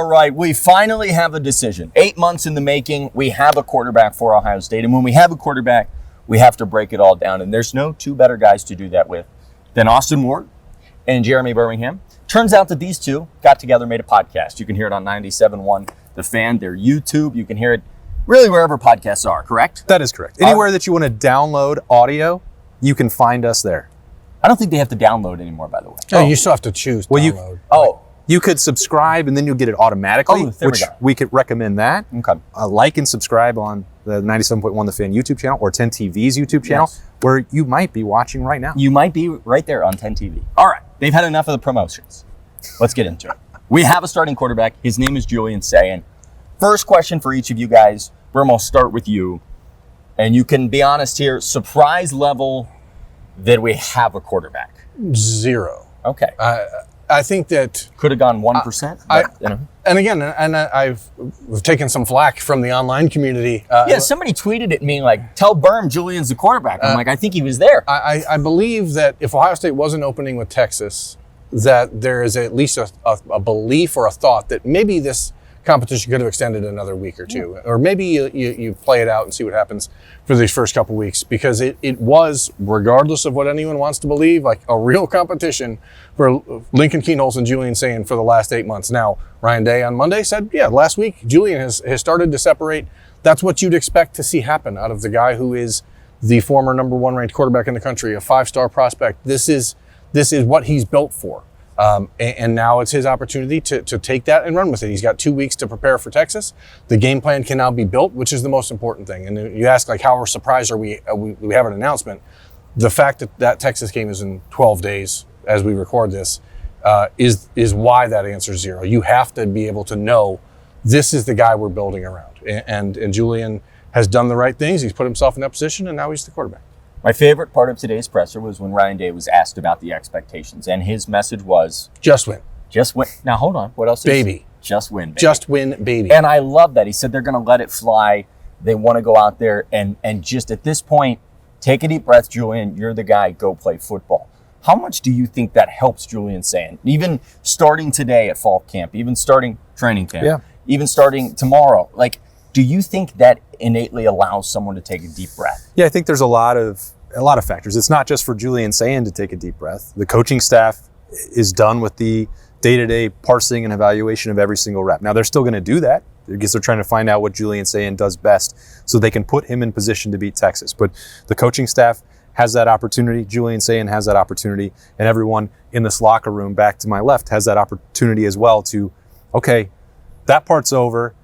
right, we finally have a decision. 8 months in the making, we have a quarterback for Ohio State. And when we have a quarterback, we have to break it all down. And there's no two better guys to do that with than Austin Ward and Jeremy Birmingham. Turns out that these two got together, made a podcast. You can hear it on 97.1 The Fan, their YouTube. You can hear it really wherever podcasts are, correct? That is correct. Anywhere that you want to download audio, you can find us there. I don't think they have to download anymore, by the way. Oh, you still have to choose download. You could subscribe and then you'll get it automatically, which we could recommend that. Okay. Like and subscribe on the 97.1 The Fan YouTube channel or 10 TV's YouTube channel, where you might be watching right now. You might be right there on 10 TV. All right. They've had enough of the promotions. Let's get into it. We have a starting quarterback. His name is Julian Sayin. First question for each of you guys. Berm, I'll start with you. And you can be honest here. Surprise level that we have a quarterback. 0. Okay. I think that could have gone 1%. And again, we've taken some flack from the online community. Somebody tweeted at me like, "Tell Berm Julian's the quarterback." I'm like, I think he was there. I believe that if Ohio State wasn't opening with Texas, that there is at least a belief or a thought that maybe this competition could have extended another week or two, or maybe you play it out and see what happens for these first couple weeks, because it was, regardless of what anyone wants to believe, like a real competition for Lincoln Kienholz and Julian Sayin for the last 8 months. Now, Ryan Day on Monday said, last week Julian has started to separate. That's what you'd expect to see happen out of the guy who is the former number 1 ranked quarterback in the country, a 5-star prospect. This is what he's built for. And now it's his opportunity to take that and run with it. He's got 2 weeks to prepare for Texas. The game plan can now be built, which is the most important thing. And you ask, like, how surprised are we have an announcement. The fact that Texas game is in 12 days as we record this is why that answer is 0. You have to be able to know this is the guy we're building around. And Julian has done the right things. He's put himself in that position, and now he's the quarterback. My favorite part of today's presser was when Ryan Day was asked about the expectations, and his message was, just win. Just win. Now, hold on. What else? Baby. Just win, baby. Just win, baby. And I love that. He said they're going to let it fly. They want to go out there and just at this point, take a deep breath, Julian. You're the guy. Go play football. How much do you think that helps Julian Sayin? Even starting today at fall camp, even starting training camp, even starting tomorrow. Like, do you think that innately allows someone to take a deep breath? Yeah, I think there's a lot of factors. It's not just for Julian Sayin to take a deep breath. The coaching staff is done with the day-to-day parsing and evaluation of every single rep. Now, they're still going to do that because they're trying to find out what Julian Sayin does best so they can put him in position to beat Texas. But the coaching staff has that opportunity. Julian Sayin has that opportunity. And everyone in this locker room back to my left has that opportunity as well to, okay, that part's over.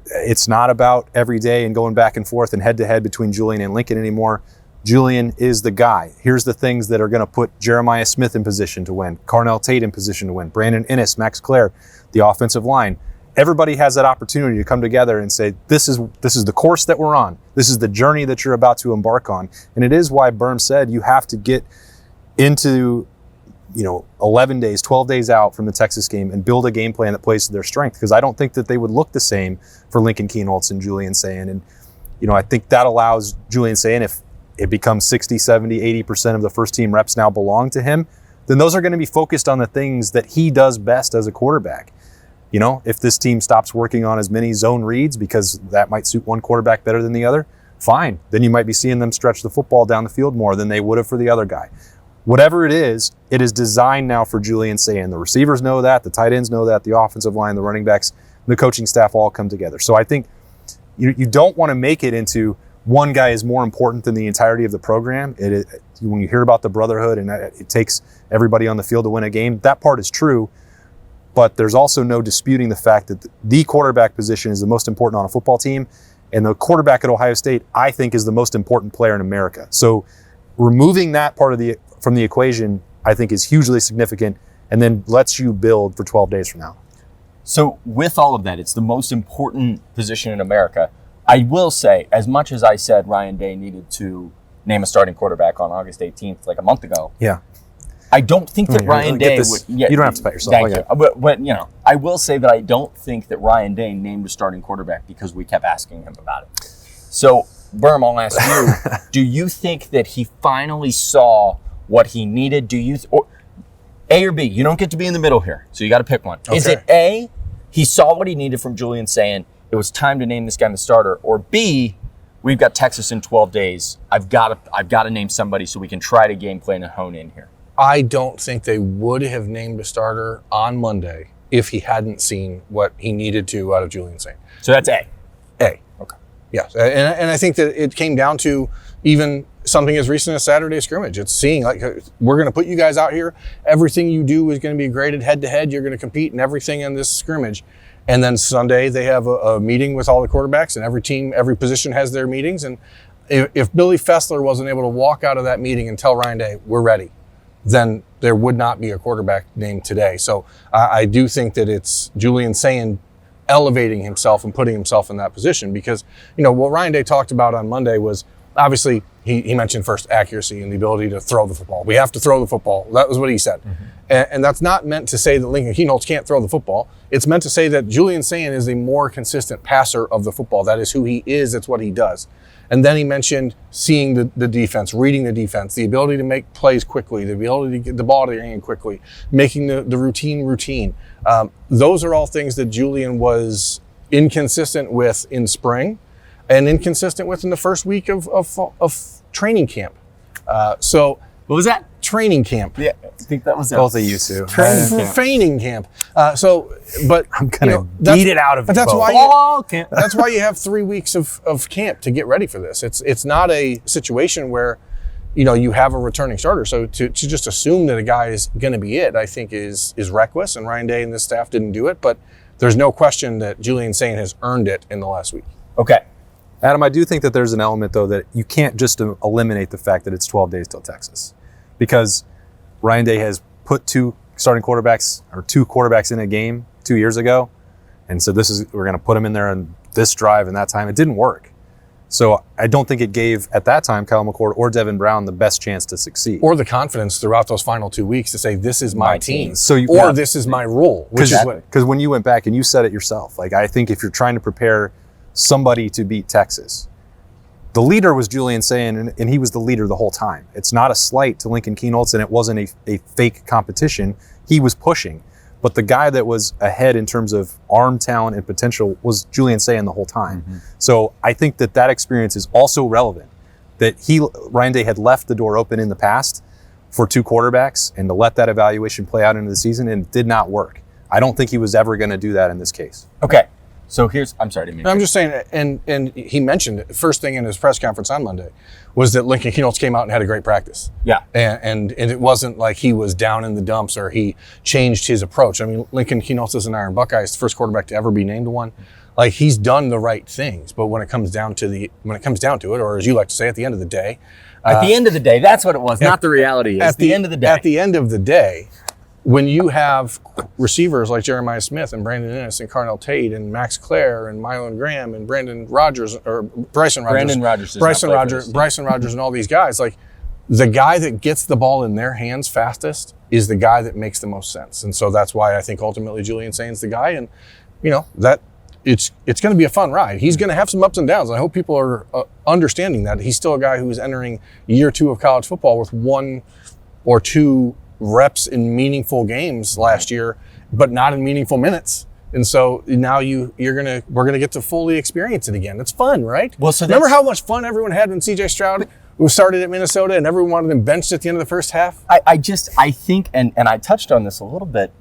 It's not about every day and going back and forth and head-to-head between Julian and Lincoln anymore. Julian is the guy. Here's the things that are going to put Jeremiah Smith in position to win, Carnell Tate in position to win, Brandon Innes, Max Clare, the offensive line. Everybody has that opportunity to come together and say, this is the course that we're on. This is the journey that you're about to embark on. And it is why Berm said you have to get into 11 days, 12 days out from the Texas game and build a game plan that plays to their strength. Because I don't think that they would look the same for Lincoln Kienholz and Julian Sayin. And, I think that allows Julian Sayin, if it becomes 60, 70, 80% of the first team reps now belong to him, then those are going to be focused on the things that he does best as a quarterback. If this team stops working on as many zone reads because that might suit one quarterback better than the other, fine. Then you might be seeing them stretch the football down the field more than they would have for the other guy. Whatever it is designed now for Julian Sayin. The receivers know that, the tight ends know that, the offensive line, the running backs, the coaching staff all come together. So I think you don't want to make it into one guy is more important than the entirety of the program. When you hear about the brotherhood and it takes everybody on the field to win a game, that part is true. But there's also no disputing the fact that the quarterback position is the most important on a football team. And the quarterback at Ohio State, I think, is the most important player in America. So removing that part from the equation, I think, is hugely significant and then lets you build for 12 days from now. So with all of that, it's the most important position in America. I will say, as much as I said Ryan Day needed to name a starting quarterback on August 18th, like a month ago. Yeah. I don't think that Ryan Day would. Yeah, you don't have to pat yourself. Thank you. But I will say that I don't think that Ryan Day named a starting quarterback because we kept asking him about it. So, Berm, I'll ask you: do you think that he finally saw what he needed? Do you, or A or B? You don't get to be in the middle here, so you got to pick one. Okay. Is it A? he saw what he needed from Julian Sayin. It was time to name this guy the starter. Or B, we've got Texas in 12 days. I've got to name somebody so we can try to game plan and hone in here. I don't think they would have named a starter on Monday if he hadn't seen what he needed to out of Julian Sayin. So that's A. A. Okay. Yes, and I think that it came down to even something as recent as Saturday scrimmage. It's seeing, like, we're going to put you guys out here. Everything you do is going to be graded head-to-head. You're going to compete in everything in this scrimmage. And then Sunday they have a meeting with all the quarterbacks, and every team, every position has their meetings. And if Billy Fessler wasn't able to walk out of that meeting and tell Ryan Day, we're ready, then there would not be a quarterback named today. So I do think that it's Julian Sayin elevating himself and putting himself in that position, because, what Ryan Day talked about on Monday was, obviously, he mentioned first accuracy and the ability to throw the football. We have to throw the football. That was what he said. Mm-hmm. And that's not meant to say that Lincoln Kienholz can't throw the football. It's meant to say that Julian Sayin is a more consistent passer of the football. That is who he is. That's what he does. And then he mentioned seeing the defense, reading the defense, the ability to make plays quickly, the ability to get the ball to your hand quickly, making the routine. Those are all things that Julian was inconsistent with in spring and inconsistent with in the first week of training camp. So what was that? Training camp. Yeah, I think that was it. Both of you two. Feigning camp. But I'm gonna beat it out of but you. that's both. that's why you have 3 weeks of camp to get ready for this. It's not a situation where you have a returning starter. So to just assume that a guy is going to be it, I think is reckless. And Ryan Day and this staff didn't do it. But there's no question that Julian Sayin has earned it in the last week. Okay. Adam, I do think that there's an element, though, that you can't just eliminate the fact that it's 12 days till Texas, because Ryan Day has put two quarterbacks in a game 2 years ago, and so we're going to put them in there on this drive and that time. It didn't work. So I don't think it gave, at that time, Kyle McCord or Devin Brown the best chance to succeed. Or the confidence throughout those final 2 weeks to say, this is my team. This is my role. Because when you went back and you said it yourself, I think if you're trying to prepare somebody to beat Texas, the leader was Julian Sayin, and he was the leader the whole time. It's not a slight to Lincoln Kienholz, and it wasn't a fake competition. He was pushing. But the guy that was ahead in terms of arm talent and potential was Julian Sayin the whole time. Mm-hmm. So I think that experience is also relevant, that Ryan Day had left the door open in the past for two quarterbacks and to let that evaluation play out into the season, and it did not work. I don't think he was ever going to do that in this case. Okay. So I'm sorry to I'm just saying, and he mentioned it, first thing in his press conference on Monday was that Lincoln Kienholz came out and had a great practice. Yeah. And it wasn't like he was down in the dumps or he changed his approach. I mean, Lincoln Kienholz is an Iron Buckeyes, the first quarterback to ever be named one. Like, he's done the right things, but when it comes down to it, or as you like to say, at the end of the day. At the end of the day, that's what it was, not the reality. At the end of the day. At the end of the day, when you have receivers like Jeremiah Smith and Brandon Innes and Carnell Tate and Max Clare and Mylon Graham and Bryson Rogers, Bryson Rogers and all these guys, like, the guy that gets the ball in their hands fastest is the guy that makes the most sense. And so that's why I think ultimately Julian Sayin's the guy. And, that it's going to be a fun ride. He's going to have some ups and downs. I hope people are understanding that. He's still a guy who's entering year 2 of college football with 1 or 2 reps in meaningful games last year, but not in meaningful minutes. And so now we're gonna get to fully experience it again. It's fun, right? Well, so remember how much fun everyone had when CJ Stroud started at Minnesota and everyone wanted him benched at the end of the first half? I think, and I touched on this a little bit,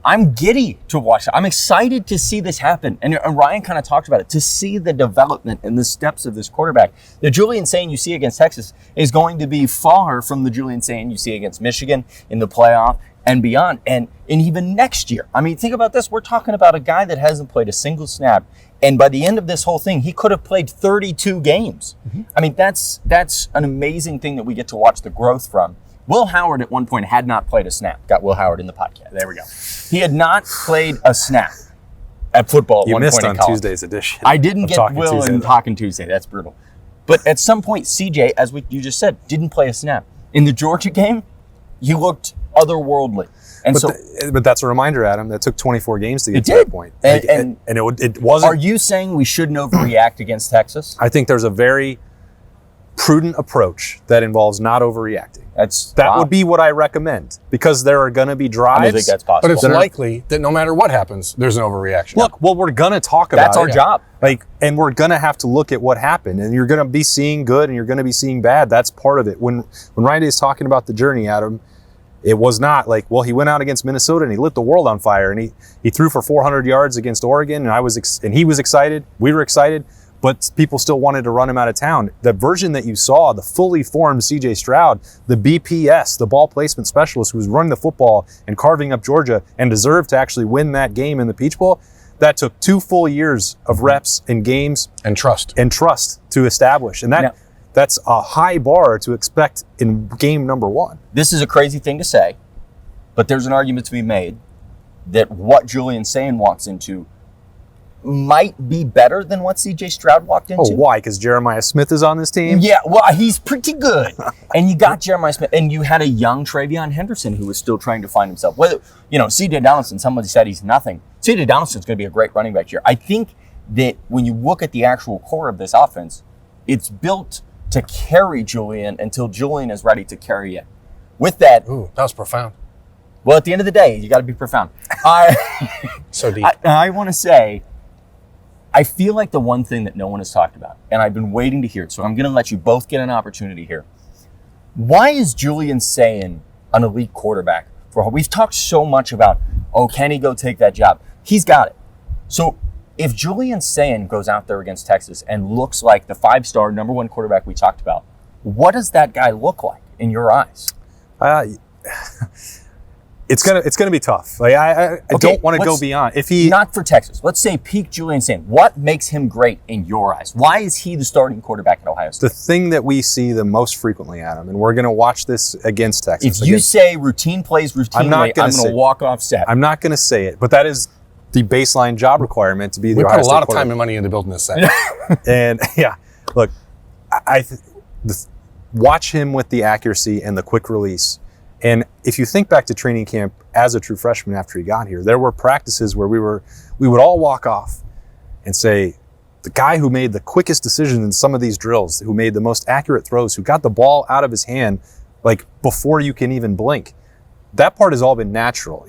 I'm giddy to watch it. I'm excited to see this happen. And Ryan kind of talked about it, to see the development and the steps of this quarterback. The Julian Sayin you see against Texas is going to be far from the Julian Sayin you see against Michigan in the playoff and beyond. And even next year. I mean, think about this. We're talking about a guy that hasn't played a single snap. And by the end of this whole thing, he could have played 32 games. Mm-hmm. I mean, that's an amazing thing that we get to watch the growth from. Will Howard at one point had not played a snap. Got Will Howard in the podcast. There we go. He had not played a snap at football at one point in college. You missed on Tuesday's edition. I didn't get Will in Talking Tuesday. That's brutal. But at some point, CJ, as you just said, didn't play a snap. In the Georgia game, he looked otherworldly. But that's a reminder, Adam, that took 24 games to get to that point. And it wasn't. Are you saying we shouldn't overreact against Texas? I think there's a very prudent approach that involves not overreacting. That wow. would be what I recommend, because there are going to be drives. I don't think that's possible. But it's likely that no matter what happens, there's an overreaction. Look, well, we're going to talk about That's our job. And we're going to have to look at what happened, and you're going to be seeing good and you're going to be seeing bad. That's part of it. When Ryan Day is talking about the journey, Adam, it was not like, well, he went out against Minnesota and he lit the world on fire, and he threw for 400 yards against Oregon, and he was excited. We were excited. But people still wanted to run him out of town. The version that you saw, the fully formed C.J. Stroud, the BPS, the ball placement specialist who was running the football and carving up Georgia and deserved to actually win that game in the Peach Bowl, that took 2 full years of reps and games. And trust to establish. And that's a high bar to expect in game number 1. This is a crazy thing to say, but there's an argument to be made that what Julian Sayin walks into might be better than what C.J. Stroud walked into. Oh, why? Because Jeremiah Smith is on this team? Yeah, well, he's pretty good. And you got Jeremiah Smith, and you had a young Travion Henderson who was still trying to find himself. Well, C.J. Donaldson, somebody said he's nothing. C.J. Donaldson's going to be a great running back here. I think that when you look at the actual core of this offense, it's built to carry Julian until Julian is ready to carry it. With that... Ooh, that was profound. Well, at the end of the day, you got to be profound. So deep. I want to say... I feel like the one thing that no one has talked about, and I've been waiting to hear it, so I'm going to let you both get an opportunity here. Why is Julian Sayin an elite quarterback? We've talked so much about, can he go take that job? He's got it. So if Julian Sayin goes out there against Texas and looks like the 5-star number 1 quarterback we talked about, what does that guy look like in your eyes? It's gonna be tough. I don't want to go beyond. If he not for Texas, let's say peak Julian Sayin. What makes him great in your eyes? Why is he the starting quarterback at Ohio State? The thing that we see the most frequently, Adam, and we're gonna watch this against Texas. If you say routine plays routinely, I'm gonna walk off set. I'm not gonna say it, but that is the baseline job requirement to be the We Ohio put a State lot of time and money into building this set. And look, watch him with the accuracy and the quick release. And if you think back to training camp as a true freshman after he got here, there were practices where we would all walk off and say, the guy who made the quickest decisions in some of these drills, who made the most accurate throws, who got the ball out of his hand like before you can even blink, that part has all been natural.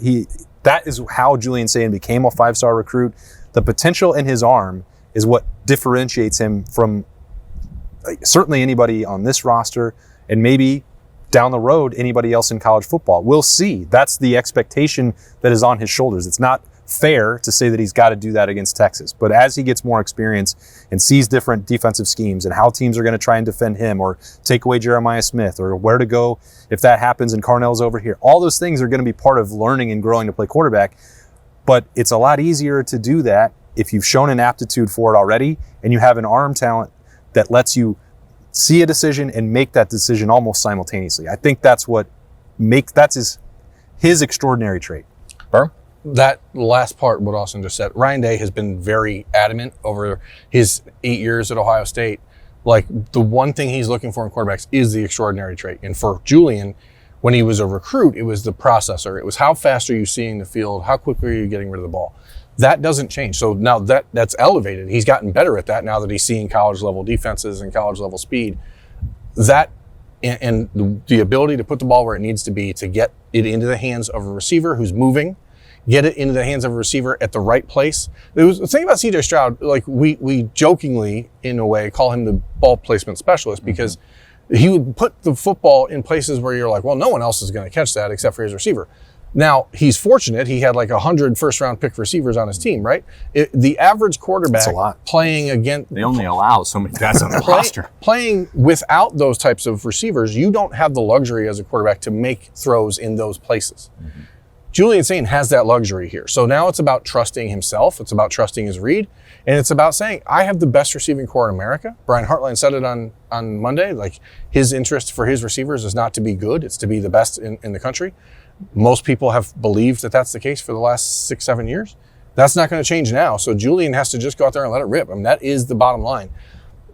That is how Julian Sayin became a 5-star recruit. The potential in his arm is what differentiates him from certainly anybody on this roster, and maybe down the road, anybody else in college football. We'll see. That's the expectation that is on his shoulders. It's not fair to say that he's got to do that against Texas. But as he gets more experience and sees different defensive schemes and how teams are going to try and defend him or take away Jeremiah Smith or where to go if that happens and Carnell's over here, all those things are going to be part of learning and growing to play quarterback. But it's a lot easier to do that if you've shown an aptitude for it already and you have an arm talent that lets you see a decision and make that decision almost simultaneously. I think that's his extraordinary trait. Berm? That last part, what Austin just said, Ryan Day has been very adamant over his 8 years at Ohio State. Like, the one thing he's looking for in quarterbacks is the extraordinary trait. And for Julian, when he was a recruit, it was the processor. It was how fast are you seeing the field? How quickly are you getting rid of the ball? That doesn't change. So now that's elevated. He's gotten better at that now that he's seeing college level defenses and college level speed. That and the ability to put the ball where it needs to be to get it into the hands of a receiver who's moving, get it into the hands of a receiver at the right place. The thing about C.J. Stroud, like we jokingly, in a way, call him the ball placement specialist because he would put the football in places where you're like, well, no one else is going to catch that except for his receiver. Now, he's fortunate. He had like 100 first-round pick receivers on his team, right? The average quarterback playing against... They only allow so many guys on the roster. Playing without those types of receivers, you don't have the luxury as a quarterback to make throws in those places. Mm-hmm. Julian Sayin has that luxury here. So now it's about trusting himself. It's about trusting his read. And it's about saying, I have the best receiving core in America. Brian Hartline said it on Monday. Like, his interest for his receivers is not to be good. It's to be the best in the country. Most people have believed that that's the case for the last 6-7 years. That's not going to change now. So Julian has to just go out there and let it rip. I mean, that is the bottom line.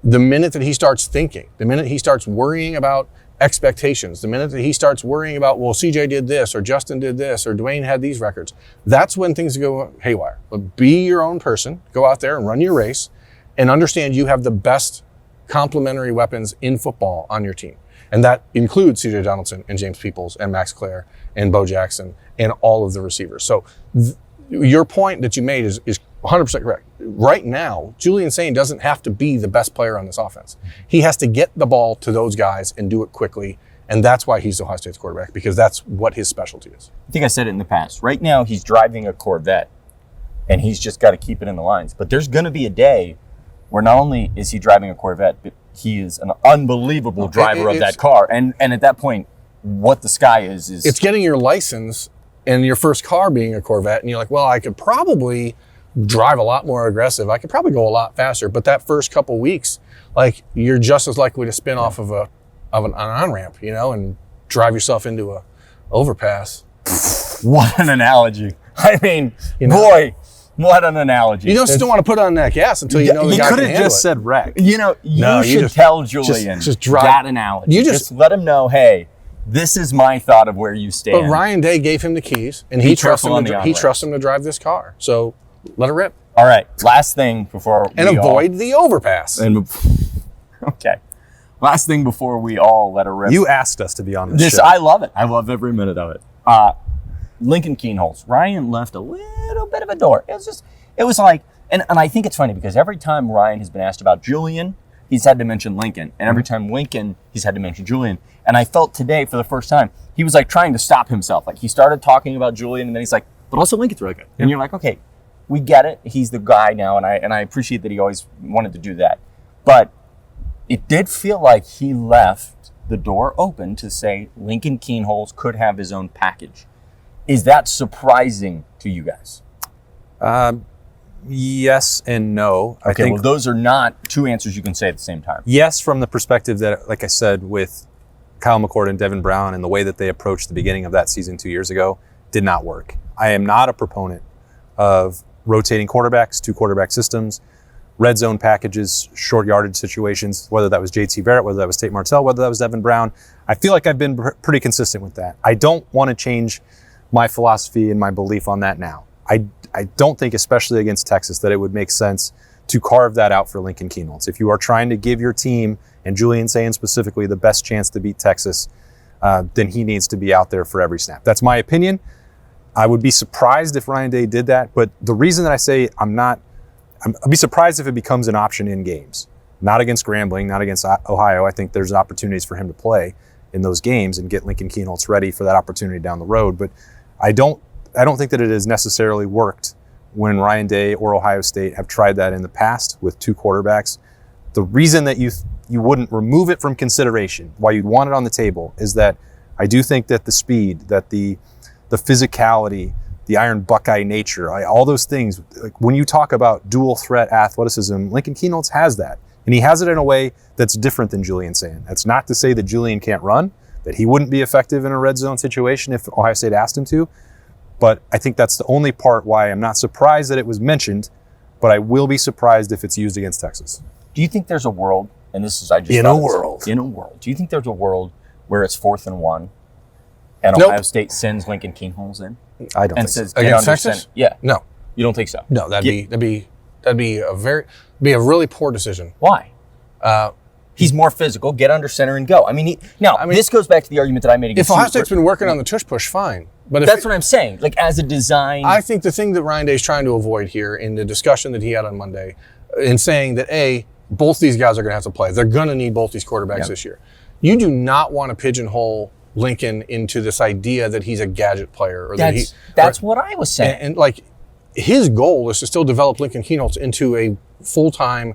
The minute that he starts thinking, the minute he starts worrying about expectations, the minute that he starts worrying about, well, CJ did this or Justin did this or Dwayne had these records, that's when things go haywire. But be your own person. Go out there and run your race and understand you have the best complementary weapons in football on your team. And that includes C.J. Donaldson and James Peoples and Max Clare and Bo Jackson and all of the receivers. So your point that you made is 100% correct. Right now, Julian Sayin doesn't have to be the best player on this offense. He has to get the ball to those guys and do it quickly. And that's why he's Ohio State's quarterback, because that's what his specialty is. I think I said it in the past. Right now, he's driving a Corvette, and he's just got to keep it in the lines. But there's going to be a day where not only is he driving a Corvette, but he is an unbelievable driver of that car. And at that point, what the sky is it's getting your license and your first car being a Corvette, and you're like, well, I could probably drive a lot more aggressive. I could probably go a lot faster. But that first couple weeks, like, you're just as likely to spin off of an on-ramp, and drive yourself into a overpass. What an analogy. I mean, boy, what an analogy. You just don't want to put on that gas until you know the guy can handle it. You could have just said wreck. You should tell Julian just drive that analogy. Just let him know, hey, this is my thought of where you stand. But Ryan Day gave him the keys, and he trusts him to drive this car. So let it rip. All right, last thing before avoid the overpass. Okay. Last thing before we all let her rip. You asked us to be on this show. I love it. I love every minute of it. Lincoln Kienholz. Ryan left a little bit of a door. It was like, and I think it's funny because every time Ryan has been asked about Julian, he's had to mention Lincoln. And every time Lincoln, he's had to mention Julian. And I felt today for the first time, he was like trying to stop himself. Like he started talking about Julian and then he's like, but also Lincoln's really good. And you're like, okay, we get it. He's the guy now. And I appreciate that he always wanted to do that. But it did feel like he left the door open to say Lincoln Kienholz could have his own package. Is that surprising to you guys? Yes and no. I think those are not two answers you can say at the same time. Yes, from the perspective that, like I said, with Kyle McCord and Devin Brown and the way that they approached the beginning of that season 2 years ago did not work. I am not a proponent of rotating quarterbacks, 2 quarterback systems, red zone packages, short yardage situations, whether that was JT Barrett, whether that was Tate Martell, whether that was Devin Brown. I feel like I've been pretty consistent with that. I don't want to change my philosophy and my belief on that now. I don't think, especially against Texas, that it would make sense to carve that out for Lincoln Kienholz. If you are trying to give your team, and Julian Sayin specifically, the best chance to beat Texas, then he needs to be out there for every snap. That's my opinion. I would be surprised if Ryan Day did that, but the reason that I say I'd be surprised if it becomes an option in games. Not against Grambling, not against Ohio. I think there's opportunities for him to play in those games and get Lincoln Kienholz ready for that opportunity down the road. But I don't think that it has necessarily worked when Ryan Day or Ohio State have tried that in the past with 2 quarterbacks. The reason that you wouldn't remove it from consideration, why you'd want it on the table, is that I do think that the speed, that the physicality, the Iron Buckeye nature, all those things, like when you talk about dual threat athleticism, Lincoln Kienholz has that. And he has it in a way that's different than Julian Sayin. That's not to say that Julian can't run, that he wouldn't be effective in a red zone situation if Ohio State asked him to. But I think that's the only part why I'm not surprised that it was mentioned, but I will be surprised if it's used against Texas. Do you think there's a world, and this is, do you think there's a world where it's 4th and 1 and Ohio State sends Lincoln Kienholz in? I don't think says, so. Against Texas? Yeah. No. You don't think so? No, that'd be a really poor decision. Why? He's more physical. Get under center and go. This goes back to the argument that I made against. If Ohio State's been working on the tush push, fine. But that's what I'm saying. Like as a design, I think the thing that Ryan Day is trying to avoid here in the discussion that he had on Monday, in saying that both these guys are going to have to play. They're going to need both these quarterbacks this year. You do not want to pigeonhole Lincoln into this idea that he's a gadget player. Or that's what I was saying. And like his goal is to still develop Lincoln Kienholz into a full-time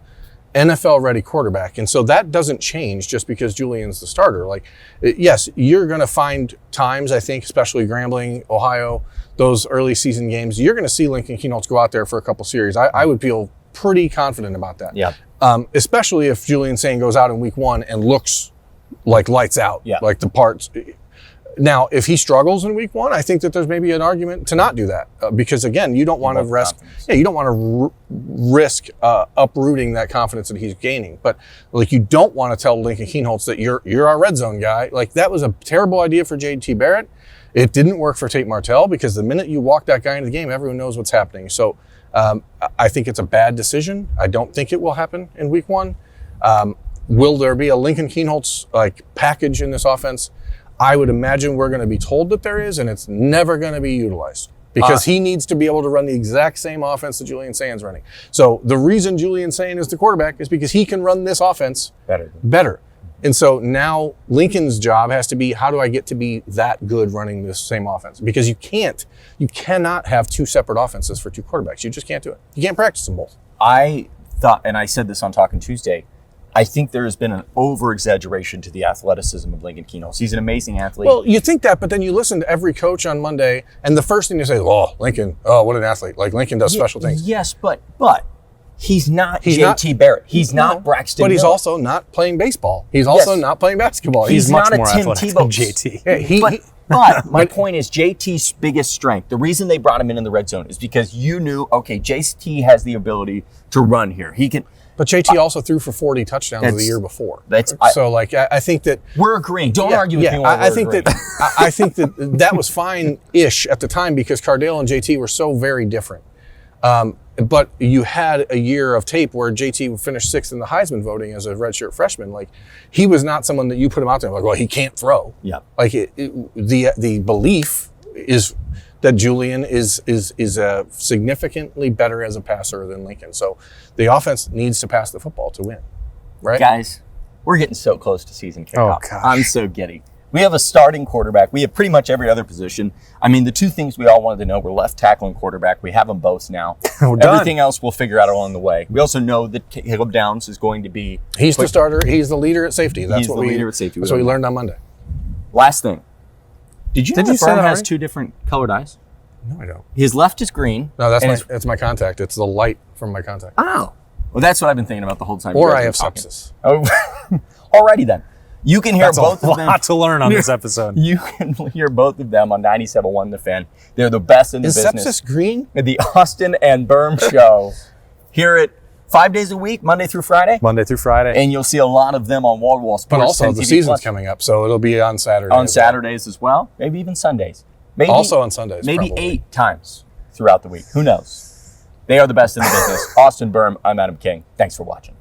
NFL-ready quarterback. And so that doesn't change just because Julian's the starter. Like, yes, you're going to find times, I think, especially Grambling, Ohio, those early season games, you're going to see Lincoln Kienholz go out there for a couple series. I would feel pretty confident about that. Yeah. Especially if Julian Sayin goes out in week 1 and looks like lights out, like the parts. Now, if he struggles in week 1, I think that there's maybe an argument to not do that because again, you don't want to risk. Yeah, you don't want to risk uprooting that confidence that he's gaining. But like, you don't want to tell Lincoln Kienholz that you're our red zone guy. Like that was a terrible idea for JT Barrett. It didn't work for Tate Martell because the minute you walk that guy into the game, everyone knows what's happening. So I think it's a bad decision. I don't think it will happen in week 1. Will there be a Lincoln Kienholz package in this offense? I would imagine we're going to be told that there is, and it's never going to be utilized because he needs to be able to run the exact same offense that Julian Sayin's running. So the reason Julian Sayin is the quarterback is because he can run this offense better. And so now Lincoln's job has to be, how do I get to be that good running this same offense? Because you cannot have two separate offenses for two quarterbacks. You just can't do it. You can't practice them both. I thought, and I said this on Talking Tuesday, I think there has been an over-exaggeration to the athleticism of Lincoln Kienholz. He's an amazing athlete. Well, you think that, but then you listen to every coach on Monday, and the first thing they say, oh, Lincoln, oh, what an athlete. Like, Lincoln does special things. Yes, but he's not JT Barrett. He's not Braxton But he's Miller. also not playing baseball. He's also not playing basketball. He's much not more a Tim athletic Tebow. than JT. Yeah, But my point is JT's biggest strength, the reason they brought him in the red zone is because you knew, okay, JT has the ability to run here. He can. But JT also threw for 40 touchdowns the year before. So I think that we're agreeing. Don't argue with me. I think that was fine-ish at the time because Cardale and JT were so very different. But you had a year of tape where JT finished 6th in the Heisman voting as a redshirt freshman. Like, he was not someone that you put him out there like, well, he can't throw. Yeah. Like the belief is that Julian is significantly better as a passer than Lincoln. So the offense needs to pass the football to win, right? Guys, we're getting so close to season kickoff. Oh, gosh. I'm so giddy. We have a starting quarterback. We have pretty much every other position. I mean, the two things we all wanted to know were left tackle and quarterback. We have them both now. We're done. Everything else we'll figure out along the way. We also know that Caleb Downs is going to be... He's the starter. He's the leader at safety. He's the leader at safety. That's what we learned on Monday. Last thing. Did you know that say Berm that has already? two different colored eyes? No, I don't. His left is green. No, and that's my contact. It's the light from my contact. Oh. Well, that's what I've been thinking about the whole time. Or you guys I been have talking. sepsis. Oh, alrighty then. You can hear That's both a of them. lot to learn on this episode. You can hear both of them on 97.1 The Fan. They're the best in the Is business. sepsis green? The Austin and Berm Show. Hear it 5 days a week, Monday through Friday. Monday through Friday. And you'll see a lot of them on Wall to Wall Sports. But also 10 the TV season's Plus. coming up, so it'll be on Saturday. On Saturdays as well. Maybe even Sundays. Maybe, Also on Sundays, Maybe probably. 8 times throughout the week. Who knows? They are the best in the business. Austin Berm, I'm Adam King. Thanks for watching.